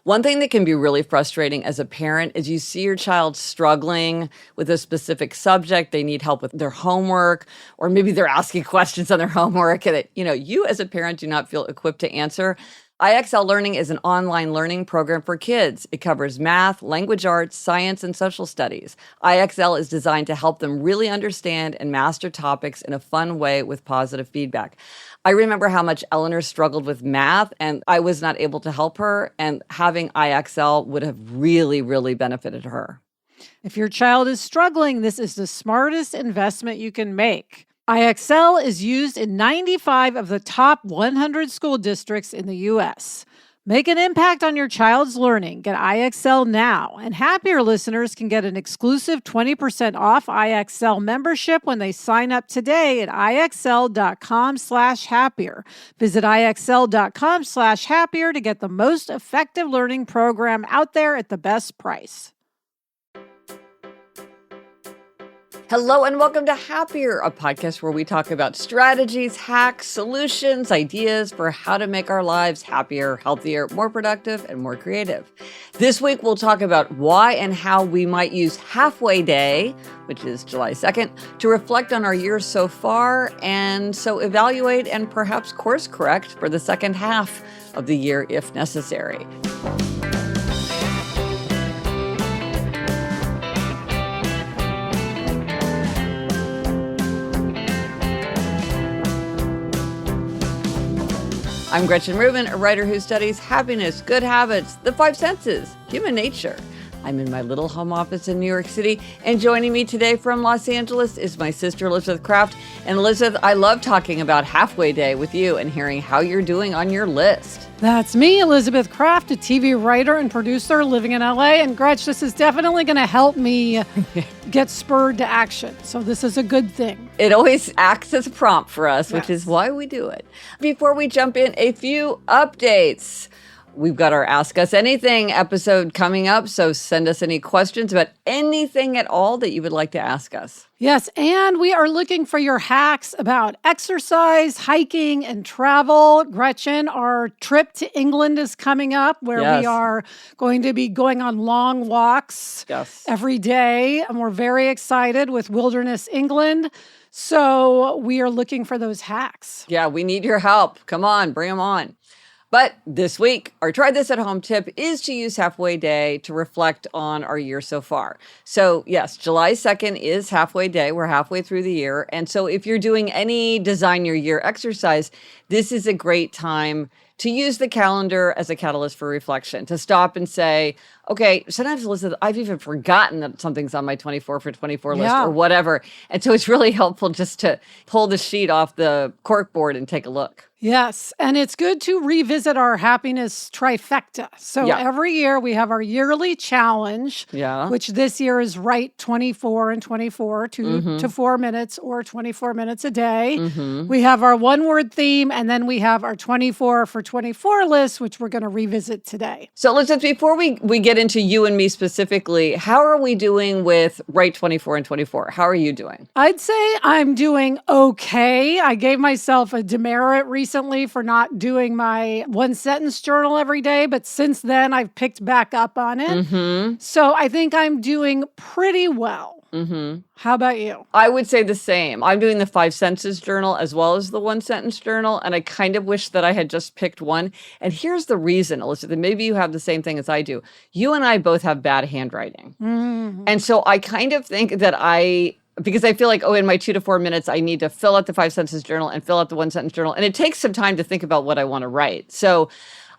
One thing that can be really frustrating as a parent is you see your child struggling with a specific subject. They need help with their homework, or maybe they're asking questions on their homework that, you as a parent do not feel equipped to answer. IXL Learning is an online learning program for kids. It covers math, language arts, science, and social studies. IXL is designed to help them really understand and master topics in a fun way with positive feedback. I remember how much Eleanor struggled with math, and I was not able to help her, and having IXL would have really, really benefited her. If your child is struggling, this is the smartest investment you can make. IXL is used in 95 of the top 100 school districts in the U.S. Make an impact on your child's learning. Get IXL now. And Happier listeners can get an exclusive 20% off IXL membership when they sign up today at IXL.com/happier. Visit IXL.com/happier to get the most effective learning program out there at the best price. Hello and welcome to Happier, a podcast where we talk about strategies, hacks, solutions, ideas for how to make our lives happier, healthier, more productive, and more creative. This week, we'll talk about why and how we might use Halfway Day, which is July 2nd, to reflect on our year so far and so evaluate and perhaps course correct for the second half of the year if necessary. I'm Gretchen Rubin, a writer who studies happiness, good habits, the five senses, human nature. I'm in my little home office in New York City, and joining me today from Los Angeles is my sister Elizabeth Kraft. And Elizabeth, I love talking about Halfway Day with you and hearing how you're doing on your list. That's me, Elizabeth Kraft, a TV writer and producer living in LA. And Gretch, this is definitely going to help me get spurred to action. So this is a good thing. It always acts as a prompt for us, Yes. which is why we do it. Before we jump in, a few updates. We've got our Ask Us Anything episode coming up, so send us any questions about anything at all that you would like to ask us. Yes, and we are looking for your hacks about exercise, hiking, and travel. Gretchen, our trip to England is coming up where Yes. we are going to be going on long walks every day. And we're very excited with Wilderness England. So we are looking for those hacks. Yeah, we need your help. Come on, bring them on. But this week, our Try This at Home tip is to use Halfway Day to reflect on our year so far. So yes, July 2nd is Halfway Day. We're halfway through the year. And so if you're doing any Design Your Year exercise, this is a great time to use the calendar as a catalyst for reflection, to stop and say, okay, sometimes, Elizabeth, I've even forgotten that something's on my 24 for 24 list or whatever. And so it's really helpful just to pull the sheet off the corkboard and take a look. Yes, and it's good to revisit our happiness trifecta. So every year we have our yearly challenge, which this year is write 24 and 24 to 4 minutes or 24 minutes a day. We have our one-word theme, and then we have our 24 for 24 list, which we're going to revisit today. So Elizabeth, before we get into you and me specifically, how are we doing with write 24 and 24? How are you doing? I'd say I'm doing okay. I gave myself a demerit recently for not doing my one-sentence journal every day, but since then I've picked back up on it. So I think I'm doing pretty well. How about you? I would say the same. I'm doing the 5 senses journal as well as the 1 sentence journal, and I kind of wish that I had just picked one. And here's the reason, Elizabeth, maybe you have the same thing as I do. You and I both have bad handwriting. And so I kind of think that because I feel like, in my 2 to 4 minutes, I need to fill out the 5 sentences journal and fill out the 1 sentence journal. And it takes some time to think about what I want to write. So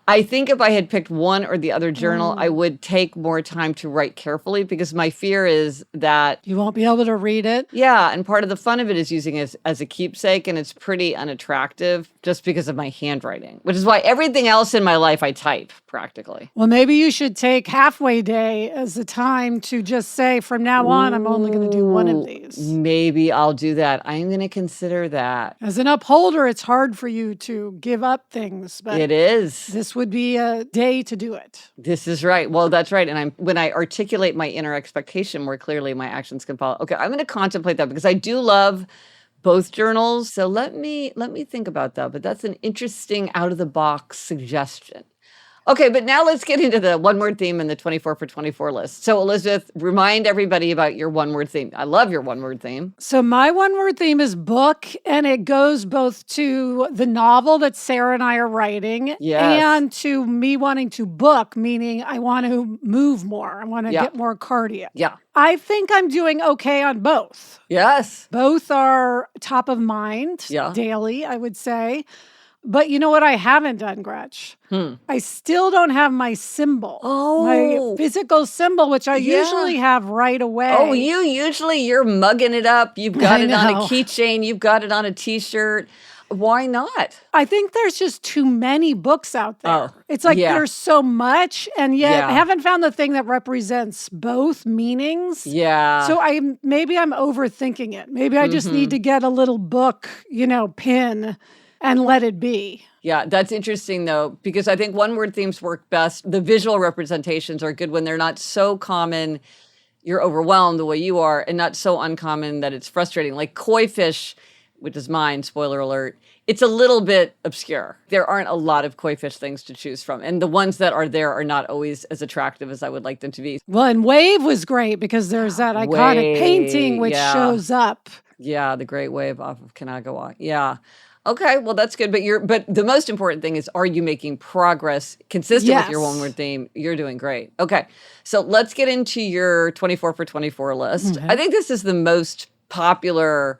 I think if I had picked one or the other journal, I would take more time to write carefully, because my fear is that you won't be able to read it. Yeah, and part of the fun of it is using it as a keepsake, and it's pretty unattractive just because of my handwriting, which is why everything else in my life I type practically. Well, maybe you should take Halfway Day as a time to just say, from now on, I'm only going to do one of these. Maybe I'll do that. I'm going to consider that. As an upholder, it's hard for you to give up things, but it is. This would be a day to do it. This is right. Well, that's right. And when I articulate my inner expectation more clearly, my actions can follow. Okay, I'm going to contemplate that, because I do love both journals. So let me think about that. But that's an interesting out of the box suggestion. Okay, but now let's get into the one-word theme and the 24 for 24 list. So, Elizabeth, remind everybody about your one-word theme. I love your one-word theme. So my one-word theme is book, and it goes both to the novel that Sarah and I are writing and to me wanting to book, meaning I want to move more. I want to get more cardio. Yeah. I think I'm doing okay on both. Yes. Both are top of mind daily, I would say. But you know what I haven't done, Gretch? I still don't have my symbol. My physical symbol, which I usually have right away. Oh, you're mugging it up. You've got it on a keychain. You've got it on a T-shirt. Why not? I think there's just too many books out there. It's like there's so much, and yet I haven't found the thing that represents both meanings. Yeah. So maybe I'm overthinking it. Maybe I just need to get a little book, pin and let it be. Yeah, that's interesting, though, because I think one-word themes work best. The visual representations are good when they're not so common you're overwhelmed the way you are, and not so uncommon that it's frustrating. Like koi fish, which is mine, spoiler alert, it's a little bit obscure. There aren't a lot of koi fish things to choose from, and the ones that are there are not always as attractive as I would like them to be. Well, and Wave was great because there's that iconic painting which shows up. Yeah, the Great Wave off of Kanagawa. Yeah. Okay, well, that's good. But the most important thing is, are you making progress consistent with your one-word theme? You're doing great. Okay, so let's get into your 24 for 24 list. I think this is the most popular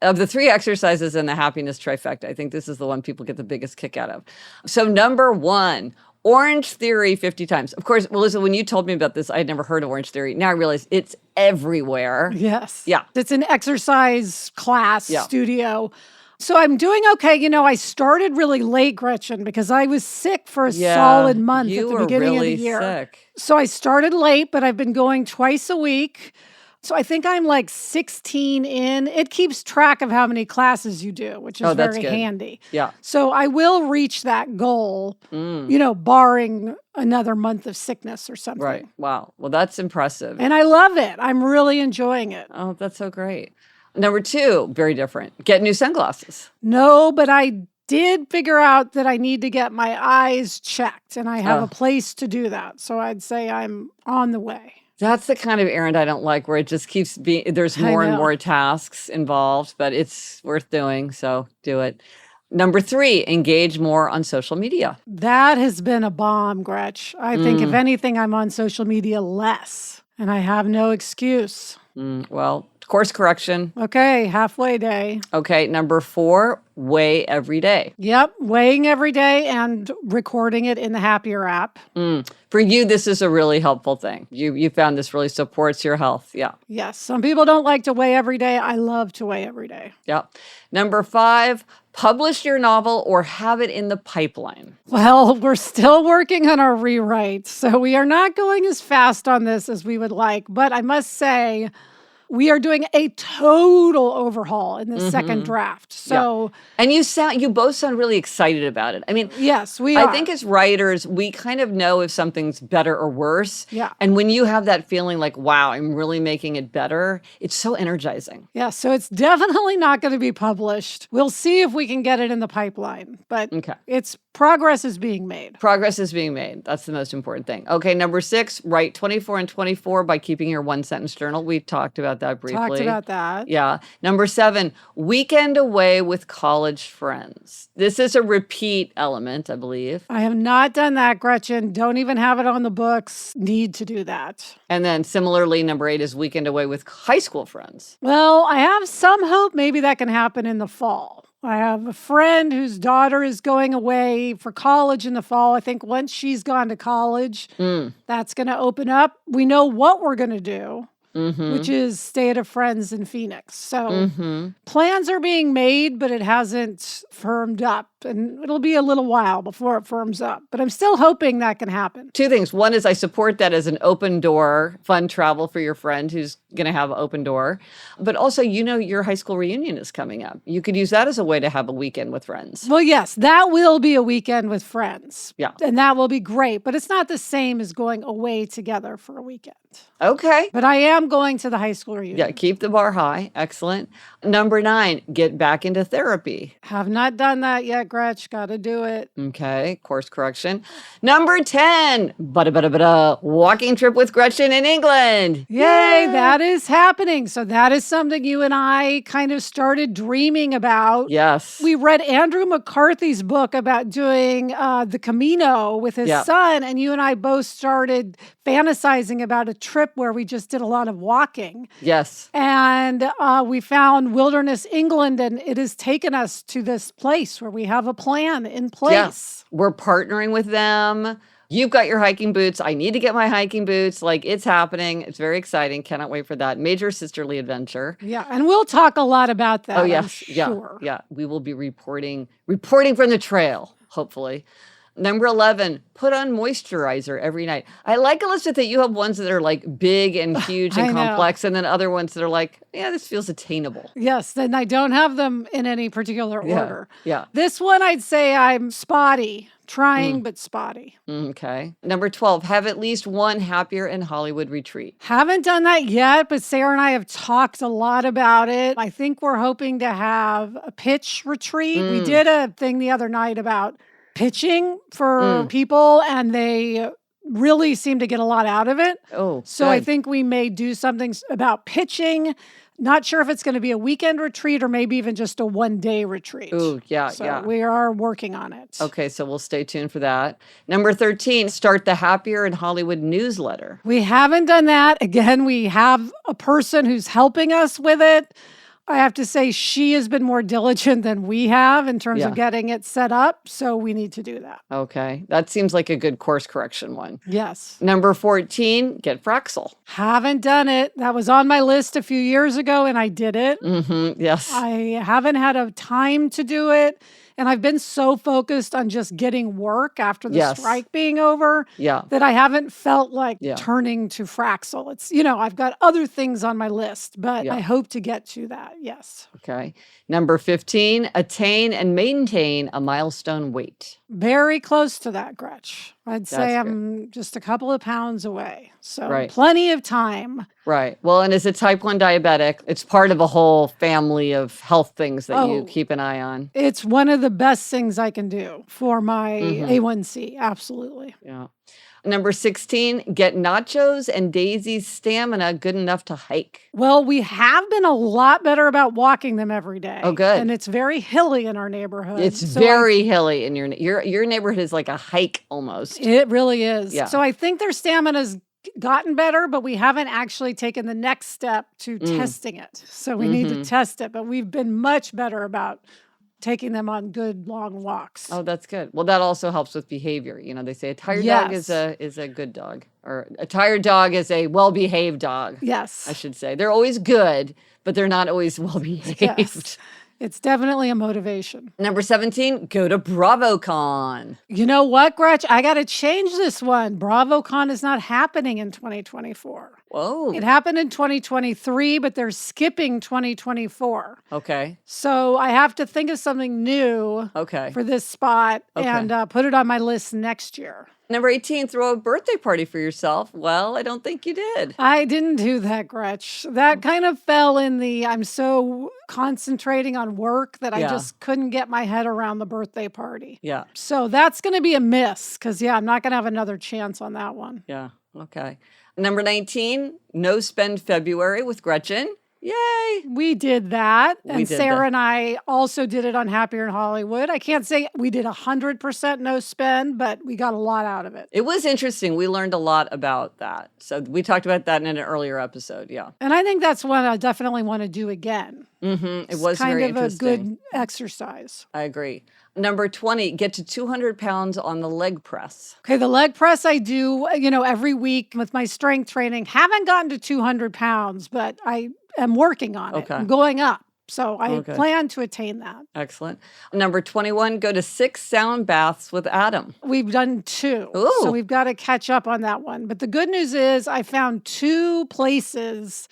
of the 3 exercises in the happiness trifecta. I think this is the one people get the biggest kick out of. So number 1, Orange Theory 50 times. Of course, Melissa, when you told me about this, I had never heard of Orange Theory. Now I realize it's everywhere. Yes. Yeah. It's an exercise class studio. So I'm doing okay. I started really late, Gretchen, because I was sick for a solid month at the beginning of the year. Sick. So I started late, but I've been going twice a week. So I think I'm like 16 in. It keeps track of how many classes you do, which is very handy. Yeah. So I will reach that goal, barring another month of sickness or something. Right. Wow. Well, that's impressive. And I love it. I'm really enjoying it. Oh, that's so great. Number 2, very different. Get new sunglasses. No, but I did figure out that I need to get my eyes checked, and I have a place to do that. So I'd say I'm on the way. That's the kind of errand I don't like, where it just keeps being, there's more and more tasks involved, but it's worth doing, so do it. Number 3, engage more on social media. That has been a bomb, Gretch. I think if anything, I'm on social media less, and I have no excuse. Well, course correction. Okay, halfway day. Okay, number 4, weigh every day. Yep, weighing every day and recording it in the Happier app. For you, this is a really helpful thing. You found this really supports your health. Yeah. Yes, some people don't like to weigh every day. I love to weigh every day. Yeah. Number 5, publish your novel or have it in the pipeline. Well, we're still working on our rewrite, so we are not going as fast on this as we would like. But I must say, we are doing a total overhaul in the second draft. So, and you both sound really excited about it. I mean, yes, we are. I think as writers, we kind of know if something's better or worse. Yeah. And when you have that feeling like, wow, I'm really making it better, it's so energizing. Yeah. So it's definitely not going to be published. We'll see if we can get it in the pipeline, but progress is being made. Progress is being made. That's the most important thing. Okay. Number 6, write 24 and 24 by keeping your 1-sentence journal. We talked about that briefly. Talked about that. Yeah. Number 7, weekend away with college friends. This is a repeat element, I believe. I have not done that, Gretchen. Don't even have it on the books. Need to do that. And then similarly, number 8 is weekend away with high school friends. Well, I have some hope maybe that can happen in the fall. I have a friend whose daughter is going away for college in the fall. I think once she's gone to college, that's going to open up. We know what we're going to do. Which is stay at a friend's in Phoenix. So plans are being made, but it hasn't firmed up. And it'll be a little while before it firms up. But I'm still hoping that can happen. 2 things. One is I support that as an open door, fun travel for your friend who's going to have an open door. But also, your high school reunion is coming up. You could use that as a way to have a weekend with friends. Well, yes, that will be a weekend with friends. Yeah. And that will be great. But it's not the same as going away together for a weekend. Okay. But I am going to the high school reunion. Yeah, keep the bar high. Excellent. Number 9, get back into therapy. Have not done that yet, Gretch. Got to do it. Okay, course correction. Number 10, walking trip with Gretchen in England. Yay, that is happening. So that is something you and I kind of started dreaming about. Yes. We read Andrew McCarthy's book about doing the Camino with his son, and you and I both started fantasizing about a trip where we just did a lot of walking. Yes. And we found Wilderness England, and it has taken us to this place where we have a plan in place. Yeah. We're partnering with them. You've got your hiking boots. I need to get my hiking boots. Like, it's happening. It's very exciting. Cannot wait for that. Major sisterly adventure. Yeah, and we'll talk a lot about that. Oh, yes. Sure. Yeah. We will be reporting from the trail, hopefully. Number 11, put on moisturizer every night. I like, Elizabeth, that you have ones that are like big and huge and complex, and then other ones that are like, yeah, this feels attainable. Yes, then I don't have them in any particular order. Yeah. This one, I'd say I'm spotty. Trying, but spotty. Okay. Number 12, have at least one Happier in Hollywood retreat. Haven't done that yet, but Sarah and I have talked a lot about it. I think we're hoping to have a pitch retreat. We did a thing the other night about pitching for people, and they really seem to get a lot out of it. Oh, so good. I think we may do something about pitching. Not sure if it's going to be a weekend retreat or maybe even just a one-day retreat. Oh, yeah, so we are working on it. Okay, so we'll stay tuned for that. Number 13, start the Happier in Hollywood newsletter. We haven't done that. Again, we have a person who's helping us with it. I have to say she has been more diligent than we have in terms of getting it set up. So we need to do that. Okay. That seems like a good course correction one. Yes. Number 14, get Fraxel. Haven't done it. That was on my list a few years ago and I did it. Yes. I haven't had a time to do it. And I've been so focused on just getting work after the strike being over that I haven't felt like turning to Fraxel. It's, I've got other things on my list, but I hope to get to that. Yes. Okay. Number 15, attain and maintain a milestone weight. Very close to that, Gretch. I'd say I'm just a couple of pounds away. So plenty of time. Right. Well, and as a type 1 diabetic, it's part of a whole family of health things that you keep an eye on. It's one of the best things I can do for my A1C. Absolutely. Yeah. Number 16, get Nachos and Daisy's stamina good enough to hike. Well, we have been a lot better about walking them every day. Oh, good. And it's very hilly in our neighborhood. It's very hilly in your neighborhood is like a hike almost. It really is. Yeah. So I think their stamina's gotten better, but we haven't actually taken the next step to testing it. So we need to test it, but we've been much better about taking them on good long walks. Oh, that's good. Well, that also helps with behavior. They say a tired dog is a good dog, or a tired dog is a well-behaved dog. Yes. I should say. They're always good, but they're not always well-behaved. Yes. It's definitely a motivation. Number 17, go to BravoCon. You know what, Gretch? I got to change this one. BravoCon is not happening in 2024. Whoa. It happened in 2023, but they're skipping 2024. Okay. So I have to think of something new for this spot and put it on my list next year. Number 18, throw a birthday party for yourself. Well, I don't think you did. I didn't do that, Gretch. That kind of fell in the I'm so concentrating on work that I just couldn't get my head around the birthday party. Yeah. So that's going to be a miss because, I'm not going to have another chance on that one. Yeah. Okay. Number 19, no spend February with Gretchen. Yay. We did that. And Sarah that. and I also did it on Happier in Hollywood. I can't say we did 100% no spend, but we got a lot out of it. It was interesting. We learned a lot about that. So we talked about that in an earlier episode. Yeah. And I think that's one I definitely want to do again. It was kind very of interesting. A good exercise. I agree. Number 20, get to 200 pounds on the leg press. Okay, the leg press I do, every week with my strength training. Haven't gotten to 200 pounds, but I am working on it. I'm going up. So I plan to attain that. Excellent. Number 21, go to 6 sound baths with Adam. We've done 2. Ooh. So we've got to catch up on that one. But the good news is I found 2 places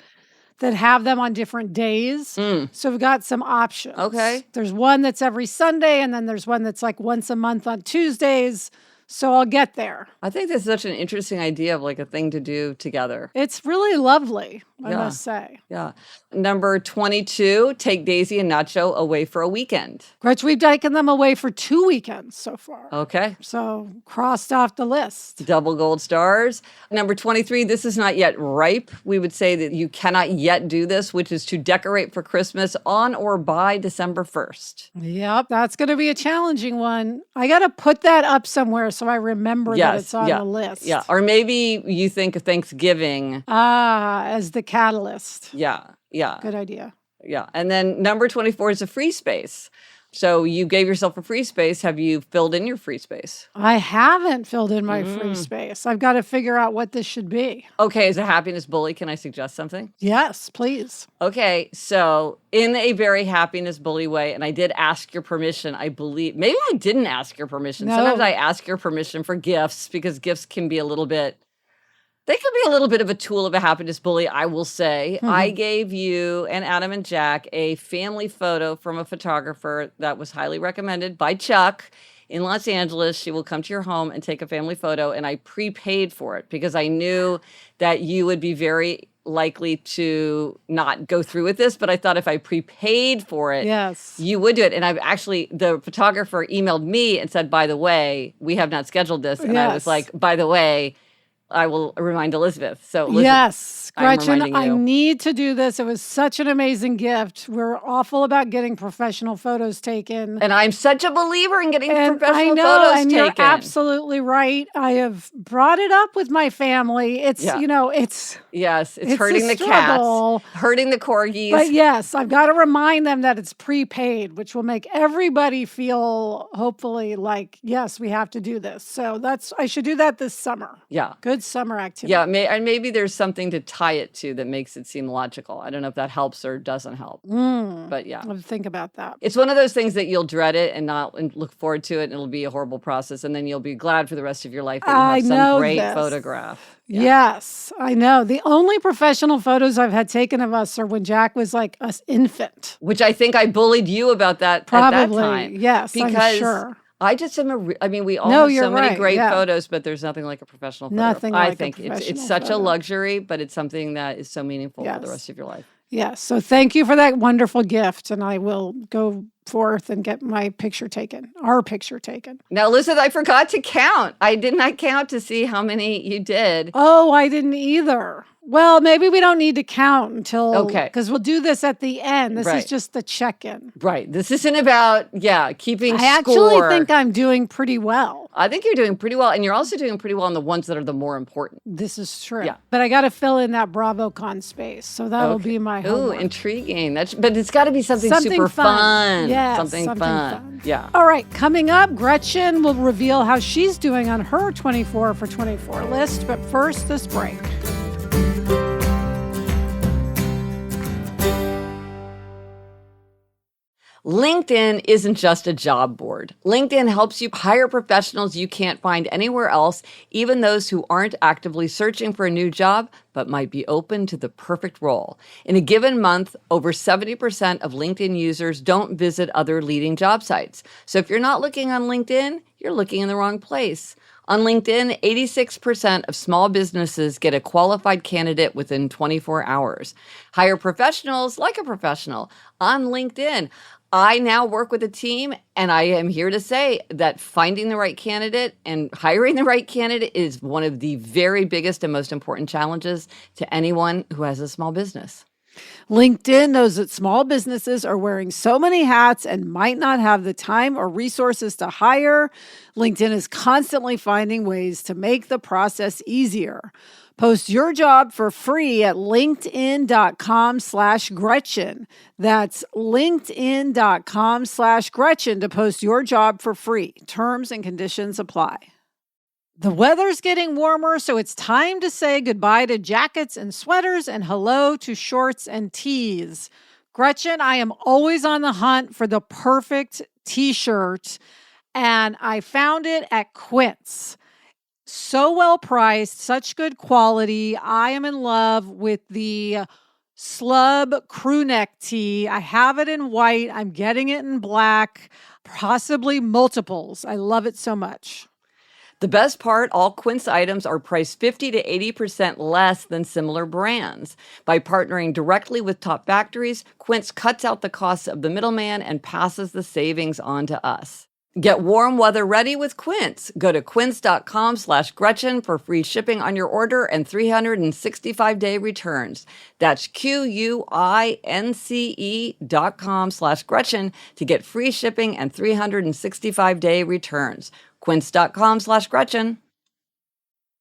that have them on different days. So we've got some options. Okay. There's one that's every Sunday, and then there's one that's like once a month on Tuesdays. So I'll get there. I think that's such an interesting idea of like a thing to do together. It's really lovely, I Yeah. must say. Yeah. Number 22, take Daisy and Nacho away for a weekend. Gretchen, we've taken them away for 2 weekends so far. Okay. So crossed off the list. Double gold stars. Number 23, this is not yet ripe. We would say that you cannot yet do this, which is to decorate for Christmas on or by December 1st. Yep, that's going to be a challenging one. I got to put that up somewhere so I remember that it's on the list. Yeah. Or maybe you think of Thanksgiving. As the catalyst. Yeah. Yeah. Good idea. Yeah. And then number 24 is a free space. So you gave yourself a free space. Have you filled in your free space? I haven't filled in my free space. I've got to figure out what this should be. Okay, as a happiness bully, can I suggest something? Yes, please. Okay, so in a very happiness bully way, and I did ask your permission, I believe. Maybe I didn't ask your permission. No. Sometimes I ask your permission for gifts because gifts can be a little bit, they can be a little bit of a tool of a happiness bully, I will say. I gave you and Adam and Jack a family photo from a photographer that was highly recommended by Chuck in Los Angeles. She will come to your home and take a family photo, and I prepaid for it because I knew that you would be very likely to not go through with this, but I thought if I prepaid for it, Yes. you would do it. And I've actually, the photographer emailed me and said, by the way, we have not scheduled this. And I was Yes. like, by the way, I will remind Elizabeth. So Elizabeth, Yes, I'm Gretchen, reminding I you. need to do this. It was such an amazing gift. We're awful about getting professional photos taken. And I'm such a believer in getting And professional I know, photos and taken. you're absolutely right. I have brought it up with my family. It's, Yeah. it's Yes, it's a hurting the struggle. cats, hurting the corgis. But yes, I've got to remind them that it's prepaid, which will make everybody feel hopefully like, yes, we have to do this. So I should do that this summer. Yeah. Good summer activity. Yeah, and maybe there's something to tie it to that makes it seem logical. I don't know if that helps or doesn't help. But yeah. I'll think about that. It's one of those things that you'll dread it and not and look forward to it, and it'll be a horrible process, and then you'll be glad for the rest of your life that you I have know some great this. photograph. Yes, I know. The only professional photos I've had taken of us are when Jack was like an infant. Which I think I bullied you about that Probably, at that time. yes, I'm because sure. I just am I mean, we all No, have you're so many right, great yeah. photos, but there's nothing like a professional photo. Nothing I like a think it's professional such a photo. luxury, but it's something that is so meaningful for the Yes. rest of your life. Yes, so thank you for that wonderful gift, and I will go forth and get my picture taken, our picture taken. Now, Elizabeth, I forgot to count. I did not count to see how many you did. Oh, I didn't either. Well, maybe we don't need to count until, Okay. because we'll do this at the end. This is Right. just the check-in. Right. This isn't about, keeping I score. actually think I'm doing pretty well. I think you're doing pretty well, and you're also doing pretty well on the ones that are the more important. This is true. Yeah. But I got to fill in that BravoCon space, so that will be my Ooh, homework. intriguing. But it's got to be something Something super fun. fun. Yes, something something fun. fun. Yeah. All right, coming up, Gretchen will reveal how she's doing on her 24 for 24 list. But first, this break. LinkedIn isn't just a job board. LinkedIn helps you hire professionals you can't find anywhere else, even those who aren't actively searching for a new job, but might be open to the perfect role. In a given month, over 70% of LinkedIn users don't visit other leading job sites. So if you're not looking on LinkedIn, you're looking in the wrong place. On LinkedIn, 86% of small businesses get a qualified candidate within 24 hours. Hire professionals like a professional on LinkedIn. I now work with a team, and I am here to say that finding the right candidate and hiring the right candidate is one of the very biggest and most important challenges to anyone who has a small business. LinkedIn knows that small businesses are wearing so many hats and might not have the time or resources to hire. LinkedIn is constantly finding ways to make the process easier. Post your job for free at linkedin.com/Gretchen. That's linkedin.com/Gretchen to post your job for free. Terms and conditions apply. The weather's getting warmer, so it's time to say goodbye to jackets and sweaters and hello to shorts and tees. Gretchen, I am always on the hunt for the perfect t-shirt, and I found it at Quince. So well priced, such good quality. I am in love with the slub crew neck tee. I have it in white. I'm getting it in black, possibly multiples. I love it so much. The best part, all Quince items are priced 50 to 80% less than similar brands. By partnering directly with top factories, Quince cuts out the costs of the middleman and passes the savings on to us. Get warm weather ready with Quince. Go to quince.com/Gretchen for free shipping on your order and 365-day returns. That's QUINCE.com/Gretchen to get free shipping and 365-day returns. Quince.com/Gretchen.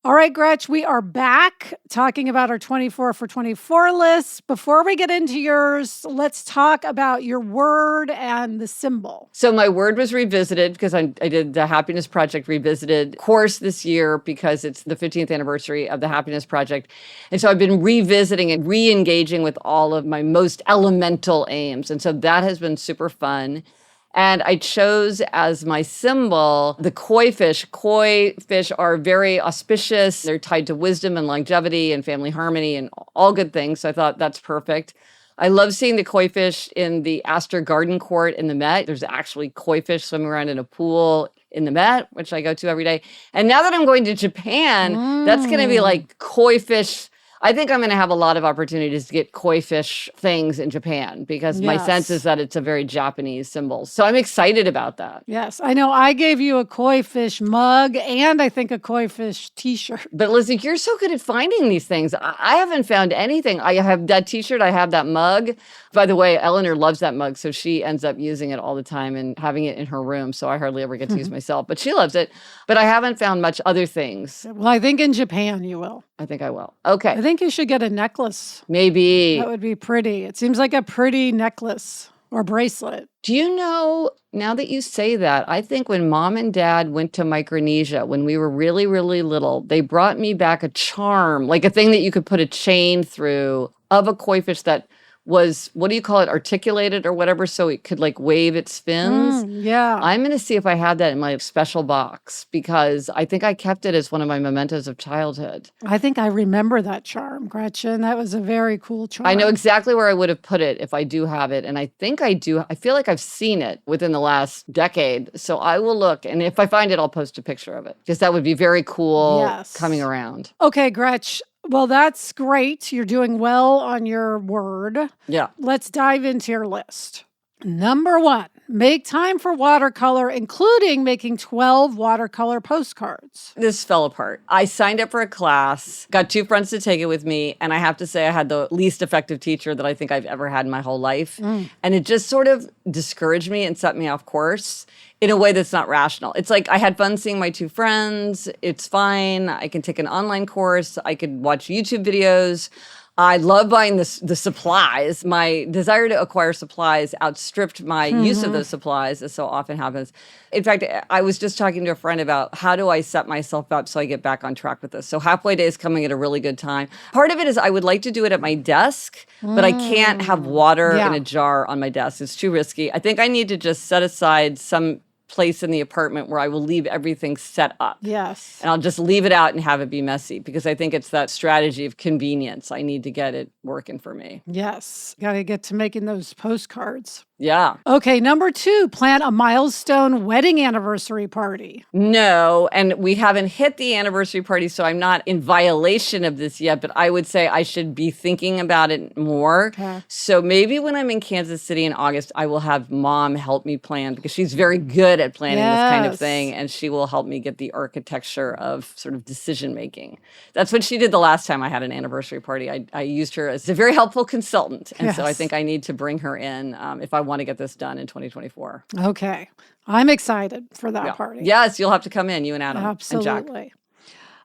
All right, Gretch, we are back talking about our 24 for 24 list. Before we get into yours, let's talk about your word and the symbol. So my word was revisited because I did the Happiness Project Revisited course this year because it's the 15th anniversary of the Happiness Project. And so I've been revisiting and re-engaging with all of my most elemental aims. And so that has been super fun. And I chose as my symbol the koi fish. Koi fish are very auspicious. They're tied to wisdom and longevity and family harmony and all good things. So I thought that's perfect. I love seeing the koi fish in the Astor Garden Court in the Met. There's actually koi fish swimming around in a pool in the Met, which I go to every day. And now that I'm going to Japan, that's going to be like koi fish. I think I'm going to have a lot of opportunities to get koi fish things in Japan because my sense is that it's a very Japanese symbol. So I'm excited about that. Yes, I know I gave you a koi fish mug and I think a koi fish t-shirt. But Lizzie, you're so good at finding these things. I haven't found anything. I have that t-shirt. I have that mug. By the way, Eleanor loves that mug, so she ends up using it all the time and having it in her room. So I hardly ever get to use myself, but she loves it. But I haven't found much other things. Well, I think in Japan you will. I think I will. Okay. I think you should get a necklace. Maybe. That would be pretty. It seems like a pretty necklace or bracelet. Do you know, now that you say that, I think when Mom and Dad went to Micronesia, when we were really, really little, they brought me back a charm, like a thing that you could put a chain through of a koi fish that was, what do you call it, articulated or whatever, so it could like wave its fins. Yeah. I'm going to see if I have that in my special box because I think I kept it as one of my mementos of childhood. I think I remember that charm, Gretchen. That was a very cool charm. I know exactly where I would have put it if I do have it. And I think I do. I feel like I've seen it within the last decade. So I will look. And if I find it, I'll post a picture of it because that would be very cool coming around. Okay, Gretch. Well, that's great. You're doing well on your word. Yeah. Let's dive into your list. Number 1, make time for watercolor, including making 12 watercolor postcards. This fell apart. I signed up for a class, got 2 friends to take it with me, and I have to say I had the least effective teacher that I think I've ever had in my whole life. And it just sort of discouraged me and set me off course in a way that's not rational. It's like I had fun seeing my 2 friends. It's fine. I can take an online course. I could watch YouTube videos. I love buying the supplies. My desire to acquire supplies outstripped my use of those supplies, as so often happens. In fact, I was just talking to a friend about how do I set myself up so I get back on track with this. So halfway day is coming at a really good time. Part of it is I would like to do it at my desk, but I can't have water in a jar on my desk. It's too risky. I think I need to just set aside some place in the apartment where I will leave everything set up. Yes. And I'll just leave it out and have it be messy because I think it's that strategy of convenience. I need to get it working for me. Yes. Got to get to making those postcards. Yeah. Okay, number 2, plan a milestone wedding anniversary party. No, and we haven't hit the anniversary party, so I'm not in violation of this yet, but I would say I should be thinking about it more. Okay. So maybe when I'm in Kansas City in August, I will have Mom help me plan because she's very good at planning this kind of thing, and she will help me get the architecture of sort of decision making. That's what she did the last time I had an anniversary party. I used her as a very helpful consultant, and so I think I need to bring her in if I want to get this done in 2024. Okay. I'm excited for that party. Yes, you'll have to come in, you and Adam. Absolutely. And Jack.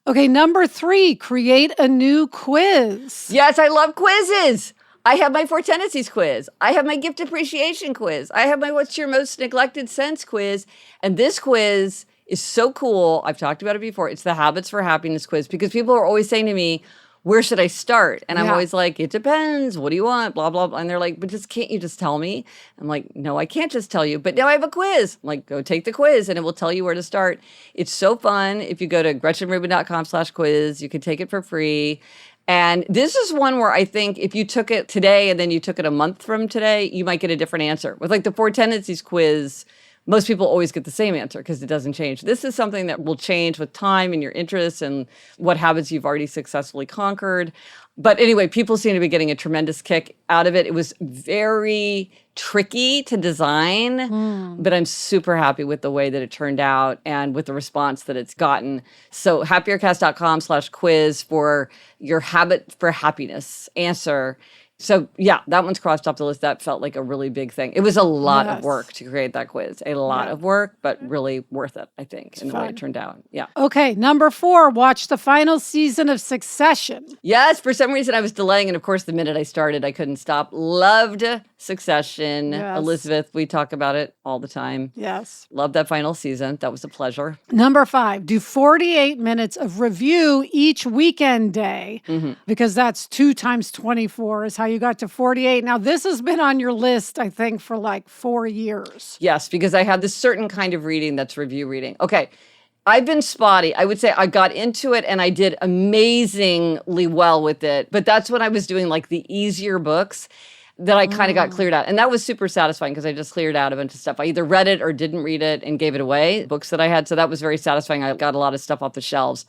Okay, number 3, create a new quiz. Yes, I love quizzes. I have my 4 tendencies quiz. I have my gift appreciation quiz. I have my what's your most neglected sense quiz. And this quiz is so cool. I've talked about it before. It's the Habits for Happiness quiz because people are always saying to me, where should I start? And I'm always like, it depends. What do you want? Blah, blah, blah. And they're like, but can't you just tell me? I'm like, no, I can't just tell you. But now I have a quiz. I'm like, go take the quiz and it will tell you where to start. It's so fun. If you go to GretchenRubin.com/quiz, you can take it for free. And this is one where I think if you took it today and then you took it a month from today, you might get a different answer. With like the 4 tendencies quiz, most people always get the same answer because it doesn't change. This is something that will change with time and your interests and what habits you've already successfully conquered. But anyway, people seem to be getting a tremendous kick out of it. It was very tricky to design, but I'm super happy with the way that it turned out and with the response that it's gotten. So happiercast.com/quiz for your habit for happiness answer. So yeah, that one's crossed off the list. That felt like a really big thing. It was a lot of work to create that quiz. A lot of work, but really worth it, I think, in the way it turned out. Yeah. Okay, number 4, watch the final season of Succession. Yes, for some reason I was delaying. And of course, the minute I started, I couldn't stop. Loved Succession. Yes. Elizabeth, we talk about it all the time. Yes. Loved that final season. That was a pleasure. Number 5, do 48 minutes of review each weekend day, because that's 2 times 24 is how you got to 48. Now, this has been on your list, I think, for like 4 years. Yes, because I have this certain kind of reading that's review reading. Okay. I've been spotty. I would say I got into it and I did amazingly well with it. But that's when I was doing like the easier books that I kind of got cleared out. And that was super satisfying because I just cleared out a bunch of stuff. I either read it or didn't read it and gave it away, books that I had. So that was very satisfying. I got a lot of stuff off the shelves.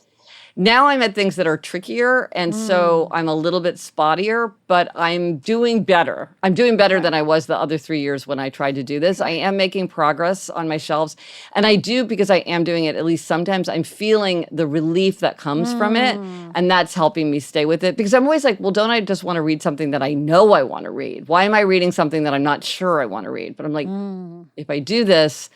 Now I'm at things that are trickier, and so I'm a little bit spottier, but I'm doing better. I'm doing better than I was the other 3 years when I tried to do this. I am making progress on my shelves, and I do because I am doing it. At least sometimes I'm feeling the relief that comes from it, and that's helping me stay with it. Because I'm always like, well, don't I just want to read something that I know I want to read? Why am I reading something that I'm not sure I want to read? But I'm like, if I do this,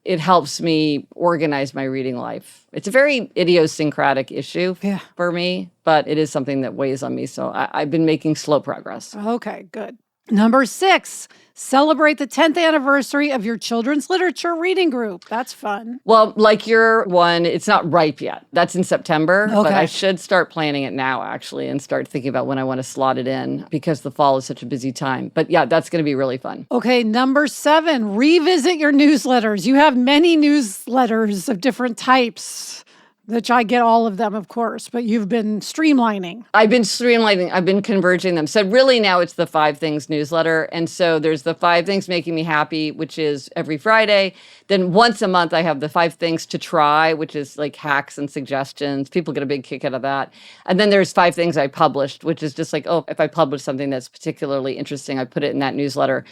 it helps me organize my reading life. It's a very idiosyncratic issue for me, but it is something that weighs on me. So I've been making slow progress. Okay, good. Number 6, celebrate the 10th anniversary of your children's literature reading group. That's fun. Well, like your one, it's not ripe yet. That's in September, but I should start planning it now, actually, and start thinking about when I want to slot it in because the fall is such a busy time. But yeah, that's going to be really fun. Okay, number 7, revisit your newsletters. You have many newsletters of different types, which I get all of them, of course, but you've been streamlining. I've been converging them. So really now it's the 5 Things newsletter. And so there's the 5 Things Making Me Happy, which is every Friday. Then once a month, I have the 5 Things to Try, which is like hacks and suggestions. People get a big kick out of that. And then there's 5 Things I Published, which is just like, oh, if I publish something that's particularly interesting, I put it in that newsletter.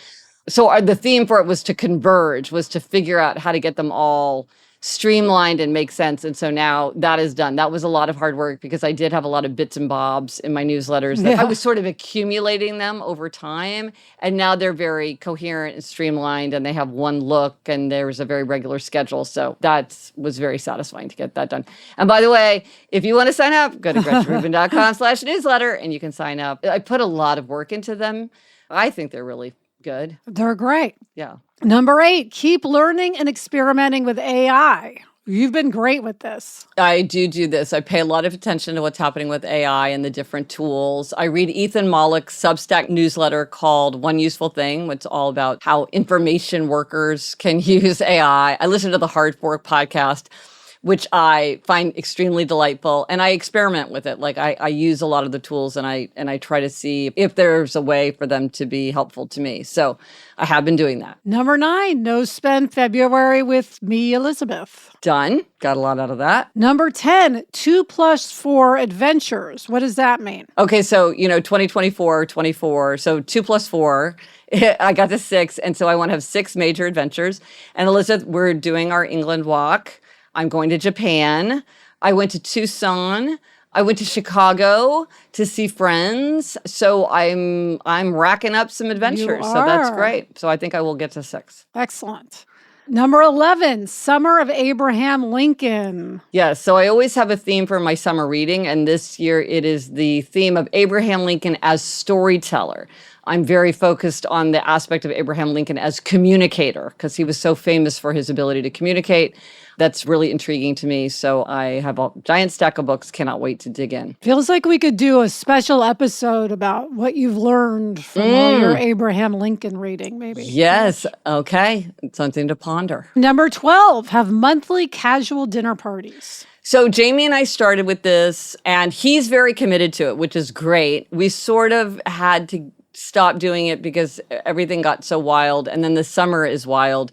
So the theme for it was to converge, was to figure out how to get them all streamlined and make sense. And so now that is done. That was a lot of hard work because I did have a lot of bits and bobs in my newsletters. I was sort of accumulating them over time. And now they're very coherent and streamlined and they have one look and there's a very regular schedule. So that was very satisfying to get that done. And by the way, if you want to sign up, go to GretchenRubin.com/newsletter and you can sign up. I put a lot of work into them. I think they're really good. They're great. Yeah. Number 8, keep learning and experimenting with AI. You've been great with this. I do this. I pay a lot of attention to what's happening with AI and the different tools. I read Ethan Mollick's Substack newsletter called One Useful Thing, which is all about how information workers can use AI. I listen to the Hard Fork podcast, which I find extremely delightful. And I experiment with it. Like I use a lot of the tools and I try to see if there's a way for them to be helpful to me. So I have been doing that. Number 9, no spend February with me, Elizabeth. Done. Got a lot out of that. Number 10, 2+4 adventures. What does that mean? Okay, so, 2024, 24. So 2+4, I got to 6. And so I want to have 6 major adventures. And Elizabeth, we're doing our England walk. I'm going to Japan. I went to Tucson. I went to Chicago to see friends. So I'm racking up some adventures. So that's great. So I think I will get to 6. Excellent. Number 11, Summer of Abraham Lincoln. Yes. So I always have a theme for my summer reading. And this year it is the theme of Abraham Lincoln as storyteller. I'm very focused on the aspect of Abraham Lincoln as communicator because he was so famous for his ability to communicate. That's really intriguing to me. So I have a giant stack of books. Cannot wait to dig in. Feels like we could do a special episode about what you've learned from all your Abraham Lincoln reading, maybe. Yes. Okay. It's something to ponder. Number 12, have monthly casual dinner parties. So Jamie and I started with this, and he's very committed to it, which is great. We sort of had to stop doing it because everything got so wild, and then the summer is wild.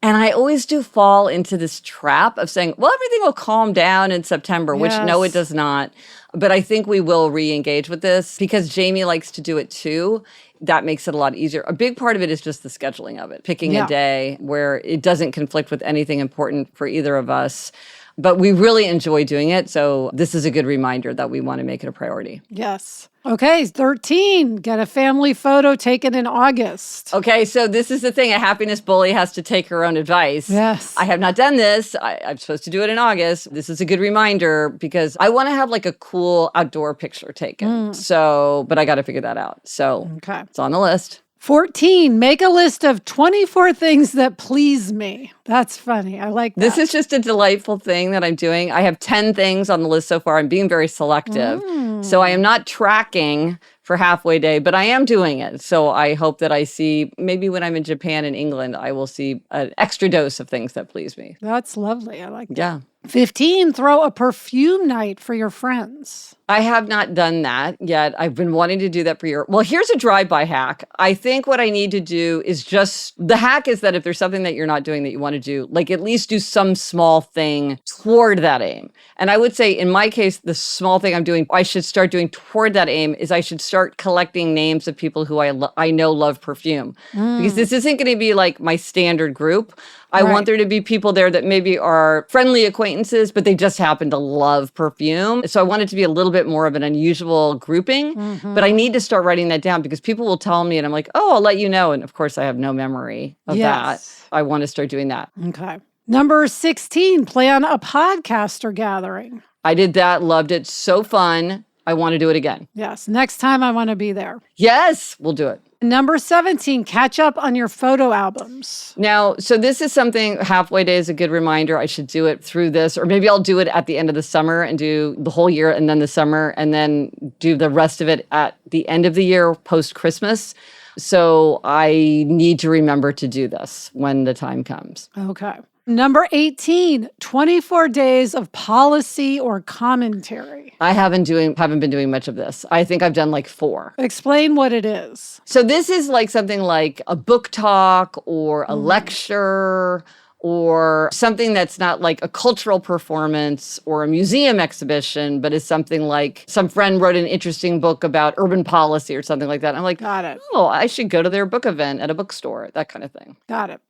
And I always do fall into this trap of saying, well, everything will calm down in September, which no, it does not. But I think we will re-engage with this because Jamie likes to do it too. That makes it a lot easier. A big part of it is just the scheduling of it, picking a day where it doesn't conflict with anything important for either of us. But we really enjoy doing it. So this is a good reminder that we want to make it a priority. Yes. Okay, 13, get a family photo taken in August. Okay, so this is the thing. A happiness bully has to take her own advice. Yes. I have not done this. I'm supposed to do it in August. This is a good reminder because I want to have like a cool outdoor picture taken. So, but I got to figure that out. So it's on the list. 14, make a list of 24 things that please me. That's funny. I like that. This is just a delightful thing that I'm doing. I have 10 things on the list so far. I'm being very selective. So I am not tracking for halfway day, but I am doing it. So I hope that I see, maybe when I'm in Japan and England, I will see an extra dose of things that please me. That's lovely. I like that. Yeah. 15, throw a perfume night for your friends. I have not done that yet. I've been wanting to do that for years. Well, here's a drive-by hack. I think what I need to do is the hack is that if there's something that you're not doing that you want to do, like at least do some small thing toward that aim. And I would say in my case, the small thing I'm doing, I should start doing toward that aim is I should start collecting names of people who I know love perfume. Because this isn't going to be like my standard group. I want there to be people there that maybe are friendly acquaintances, but they just happen to love perfume. So I want it to be a little bit more of an unusual grouping, but I need to start writing that down because people will tell me and I'm like, oh, I'll let you know. And of course I have no memory of that. I want to start doing that. Okay. Number 16, plan a podcaster gathering. I did that. Loved it. So fun. I want to do it again. Yes. Next time I want to be there. Yes, we'll do it. Number 17, catch up on your photo albums. Now, so this is something, halfway day is a good reminder. I should do it through this, or maybe I'll do it at the end of the summer and do the whole year and then the summer and then do the rest of it at the end of the year post-Christmas. So I need to remember to do this when the time comes. Okay. Number 18, 24 days of policy or commentary. I haven't been doing much of this. I think I've done like 4. Explain what it is. So this is like something like a book talk or a lecture or something that's not like a cultural performance or a museum exhibition, but is something like some friend wrote an interesting book about urban policy or something like that. I'm like, got it. Oh, I should go to their book event at a bookstore, that kind of thing. Got it.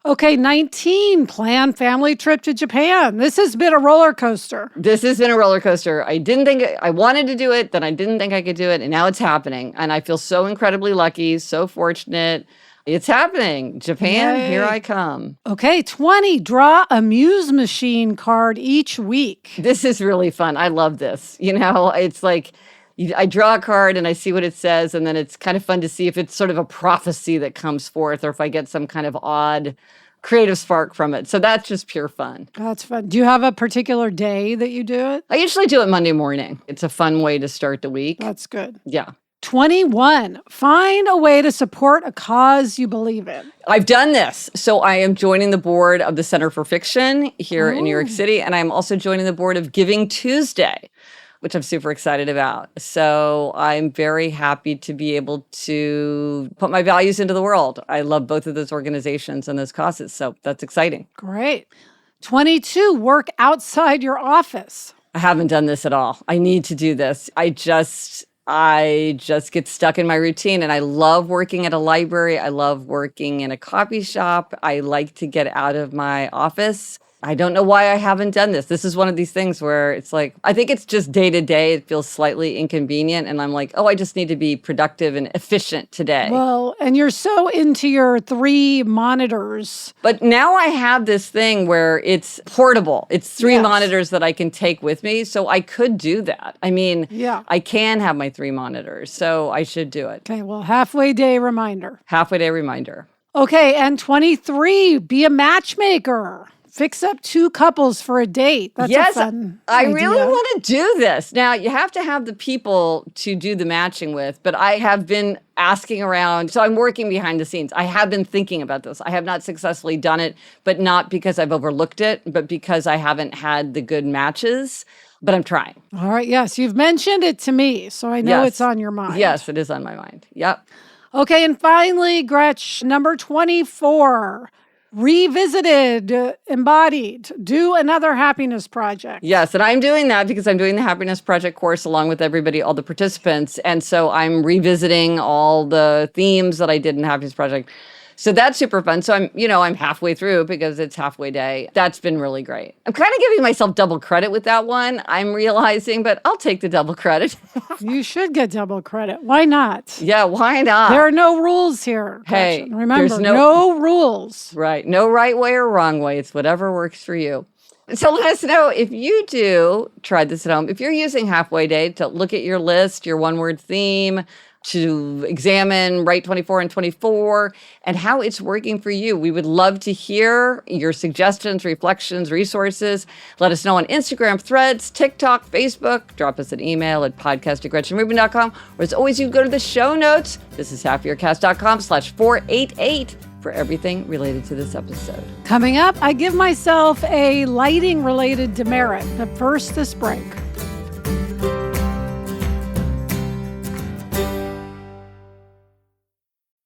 Okay, 19, plan family trip to Japan. This has been a roller coaster. This has been a roller coaster. I didn't think I wanted to do it, then I didn't think I could do it, and now it's happening. And I feel so incredibly lucky, so fortunate. It's happening. Japan, Yay. Here I come. Okay, 20, draw a Muse Machine card each week. This is really fun. I love this. You know, it's like I draw a card and I see what it says, and then it's kind of fun to see if it's sort of a prophecy that comes forth or if I get some kind of odd creative spark from it. So that's just pure fun. That's fun. Do you have a particular day that you do it? I usually do it Monday morning. It's a fun way to start the week. That's good. Yeah. 21, find a way to support a cause you believe in. I've done this. So I am joining the board of the Center for Fiction here in New York City, and I'm also joining the board of Giving Tuesday, which I'm super excited about. So I'm very happy to be able to put my values into the world. I love both of those organizations and those causes. So that's exciting. Great. 22, work outside your office. I haven't done this at all. I need to do this. I just get stuck in my routine, and I love working at a library. I love working in a coffee shop. I like to get out of my office. I don't know why I haven't done this. This is one of these things where it's like, I think it's just day to day. It feels slightly inconvenient. And I'm like, oh, I just need to be productive and efficient today. Well, and you're so into your 3 monitors. But now I have this thing where it's portable. It's 3 monitors that I can take with me. So I could do that. I mean, I can have my 3 monitors. So I should do it. Okay, well, halfway day reminder. Halfway day reminder. Okay, and 23, be a matchmaker. Fix up 2 couples for a date. That's a fun I idea. really want to do this. Now, you have to have the people to do the matching with, but I have been asking around. So I'm working behind the scenes. I have been thinking about this. I have not successfully done it, but not because I've overlooked it, but because I haven't had the good matches. But I'm trying. All right. Yes, you've mentioned it to me, so I know it's on your mind. Yes, it is on my mind. Yep. Okay, and finally, Gretchen, number 24. revisited, embodied, do another happiness project. Yes, and I'm doing that because I'm doing the Happiness Project course along with everybody, all the participants. And so I'm revisiting all the themes that I did in Happiness Project. So that's super fun. So I'm halfway through because it's halfway day. That's been really great. I'm kind of giving myself double credit with that one, I'm realizing, but I'll take the double credit. You should get double credit. Why not? Yeah, why not? There are no rules here. Hey, Gretchen. Remember, there's no rules. Right. No right way or wrong way. It's whatever works for you. So let us know if you do try this at home. If you're using Halfway Day to look at your list, your one-word theme, to examine Right 24 and 24 and how it's working for you. We would love to hear your suggestions, reflections, resources. Let us know on Instagram, Threads, TikTok, Facebook. Drop us an email at podcast@GretchenRubin.com. Or as always, you can go to the show notes. This is happiercast.com/488 for everything related to this episode. Coming up, I give myself a lighting-related demerit. But first, this break.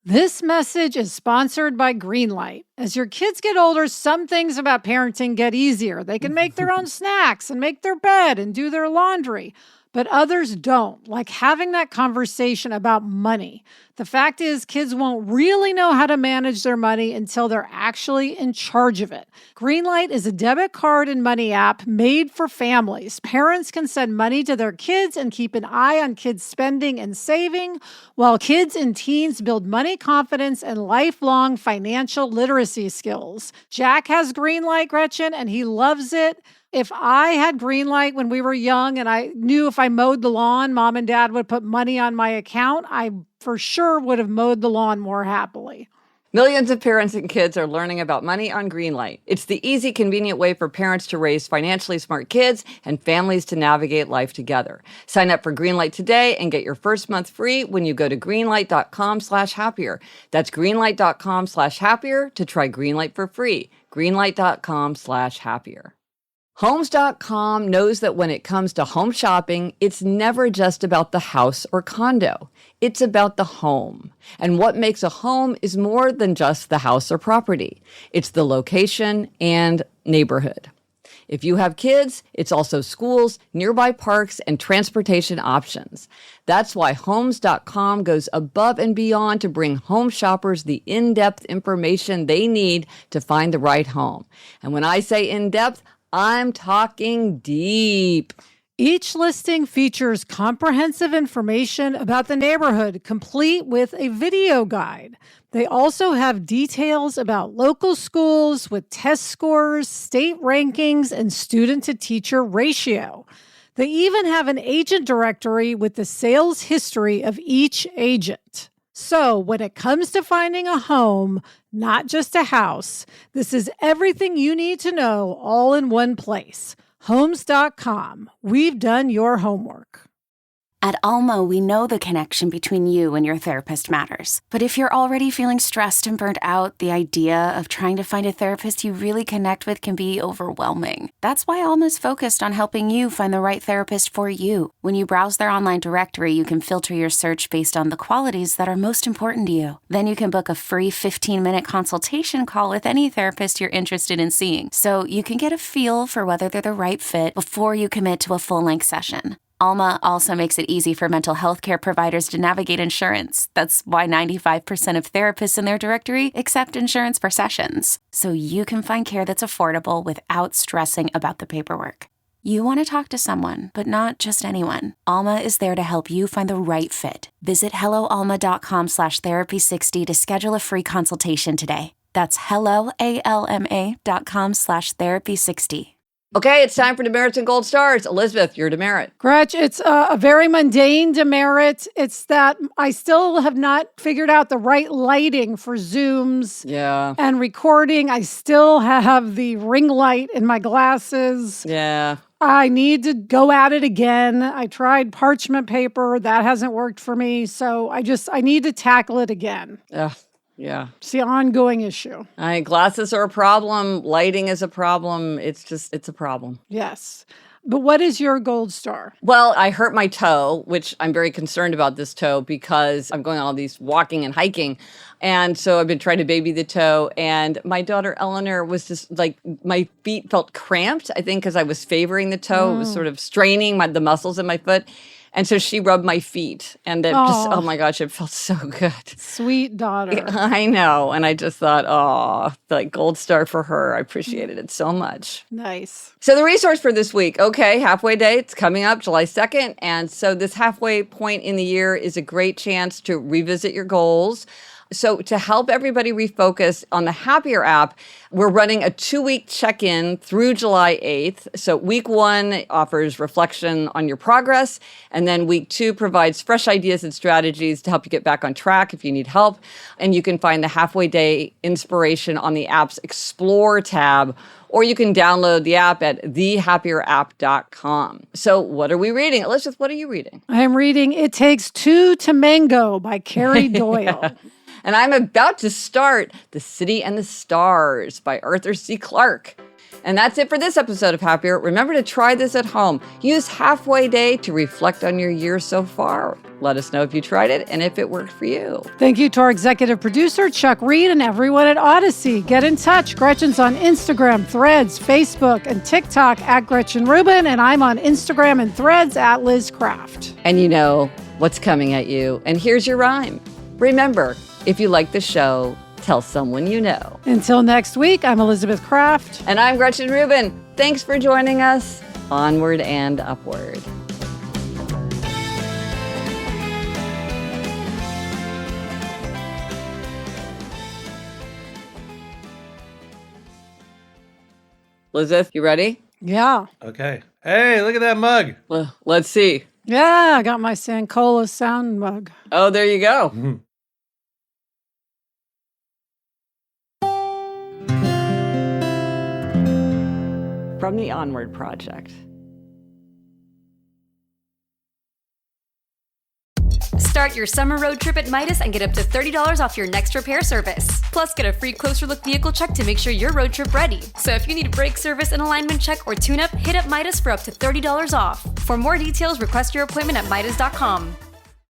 This message is sponsored by Greenlight. As your kids get older, some things about parenting get easier. They can make their own snacks and make their bed and do their laundry. But others don't, like having that conversation about money. The fact is, kids won't really know how to manage their money until they're actually in charge of it. Greenlight is a debit card and money app made for families. Parents can send money to their kids and keep an eye on kids' spending and saving, while kids and teens build money confidence and lifelong financial literacy skills. Jack has Greenlight, Gretchen, and he loves it. If I had Greenlight when we were young and I knew if I mowed the lawn, mom and dad would put money on my account, I for sure would have mowed the lawn more happily. Millions of parents and kids are learning about money on Greenlight. It's the easy, convenient way for parents to raise financially smart kids and families to navigate life together. Sign up for Greenlight today and get your first month free when you go to greenlight.com/happier. That's greenlight.com/happier to try Greenlight for free. Greenlight.com/happier. Homes.com knows that when it comes to home shopping, it's never just about the house or condo. It's about the home. And what makes a home is more than just the house or property. It's the location and neighborhood. If you have kids, it's also schools, nearby parks, and transportation options. That's why Homes.com goes above and beyond to bring home shoppers the in-depth information they need to find the right home. And when I say in-depth, I'm talking deep. Each listing features comprehensive information about the neighborhood, complete with a video guide. They also have details about local schools with test scores, state rankings, and student-to-teacher ratio. They even have an agent directory with the sales history of each agent. So when it comes to finding a home, not just a house, this is everything you need to know all in one place. Homes.com. We've done your homework. At Alma, we know the connection between you and your therapist matters. But if you're already feeling stressed and burnt out, the idea of trying to find a therapist you really connect with can be overwhelming. That's why Alma's focused on helping you find the right therapist for you. When you browse their online directory, you can filter your search based on the qualities that are most important to you. Then you can book a free 15-minute consultation call with any therapist you're interested in seeing, so you can get a feel for whether they're the right fit before you commit to a full-length session. Alma also makes it easy for mental health care providers to navigate insurance. That's why 95% of therapists in their directory accept insurance for sessions, so you can find care that's affordable without stressing about the paperwork. You want to talk to someone, but not just anyone. Alma is there to help you find the right fit. Visit helloalma.com/therapy60 to schedule a free consultation today. That's helloalma.com/therapy60. Okay, it's time for Demerits and Gold Stars. Elizabeth, your demerit. Gretch, it's a very mundane demerit. It's that I still have not figured out the right lighting for Zooms and recording. I still have the ring light in my glasses. Yeah. I need to go at it again. I tried parchment paper. That hasn't worked for me. So I need to tackle it again. Yeah. It's the ongoing issue. Glasses are a problem. Lighting is a problem. It's a problem. Yes. But what is your gold star? Well, I hurt my toe, which I'm very concerned about this toe because I'm going on all these walking and hiking. And so I've been trying to baby the toe. And my daughter Eleanor was just like, my feet felt cramped, I think, because I was favoring the toe. It was sort of straining the muscles in my foot. And so she rubbed my feet. And it just, oh my gosh, it felt so good. Sweet daughter. I know. And I just thought, oh, like gold star for her. I appreciated it so much. Nice. So the resource for this week, okay, halfway day, it's coming up July 2nd. And so this halfway point in the year is a great chance to revisit your goals. So to help everybody refocus on the Happier app, we're running a 2-week check-in through July 8th. So week 1 offers reflection on your progress. And then week 2 provides fresh ideas and strategies to help you get back on track if you need help. And you can find the halfway day inspiration on the app's Explore tab, or you can download the app at thehappierapp.com. So what are we reading? Elizabeth, what are you reading? I'm reading It Takes Two to Mango by Carrie Doyle. And I'm about to start The City and the Stars by Arthur C. Clarke. And that's it for this episode of Happier. Remember to try this at home. Use halfway day to reflect on your year so far. Let us know if you tried it and if it worked for you. Thank you to our executive producer, Chuck Reed, and everyone at Odyssey. Get in touch. Gretchen's on Instagram, Threads, Facebook, and TikTok at Gretchen Rubin, and I'm on Instagram and Threads at Liz Craft. And you know what's coming at you. And here's your rhyme. Remember, if you like the show, tell someone you know. Until next week, I'm Elizabeth Craft. And I'm Gretchen Rubin. Thanks for joining us. Onward and upward. Elizabeth, you ready? Yeah. Okay. Hey, look at that mug. Well, let's see. Yeah, I got my Sankola sound mug. Oh, there you go. From the Onward Project. Start your summer road trip at Midas and get up to $30 off your next repair service. Plus, get a free closer look vehicle check to make sure you're road trip ready. So if you need a brake service, an alignment check, or tune-up, hit up Midas for up to $30 off. For more details, request your appointment at Midas.com.